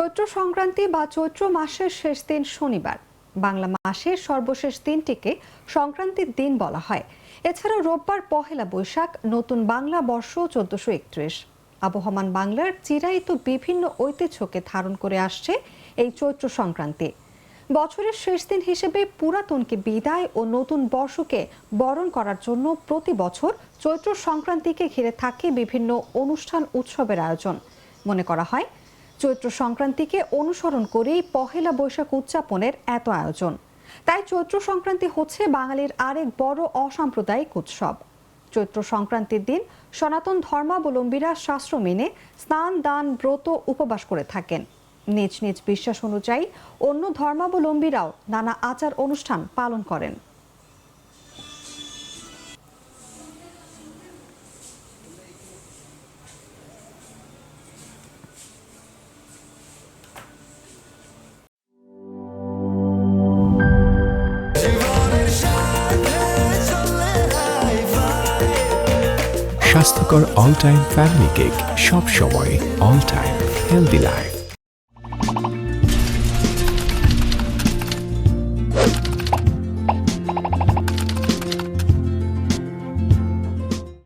চৈত্র সংক্রান্তি বা চৈত্র মাসের শেষ দিন শনিবার। বাংলা মাসের সর্বশেষ দিনটিকে সংক্রান্তির দিন বলা হয়। এছাড়াও রোববার পহেলা বৈশাখ, নতুন বাংলা বর্ষ 1431। আবহমান বাংলার চিরায়িত বিভিন্ন ঐতিহ্যকে ধারণ করে আসছে এই চৈত্র সংক্রান্তি। বছরের শেষ দিন হিসেবে পুরাতনকে বিদায় ও নতুন বর্ষকে বরণ করার জন্য প্রতি বছর চৈত্র সংক্রান্তিকে ঘিরে থাকে বিভিন্ন অনুষ্ঠান উৎসবের আয়োজন। মনে করা হয় চৈত্র সংক্রান্তিকে অনুসরণ করেই পহেলা বৈশাখ উদযাপনের এত আয়োজন। তাই চৈত্র সংক্রান্তি হচ্ছে বাঙালির আরেক বড় অসাম্প্রদায়িক উৎসব। চৈত্র সংক্রান্তির দিন সনাতন ধর্মাবলম্বীরা শাস্ত্র মেনে স্নান, দান, ব্রত, উপবাস করে থাকেন। নিজ নিজ বিশ্বাস অনুযায়ী অন্য ধর্মাবলম্বীরাও নানা আচার অনুষ্ঠান পালন করেন। স্বাস্থ্যকর অল টাইম ফ্যামিলি কেক, সব সময় অল টাইম হেলদি লাইফ।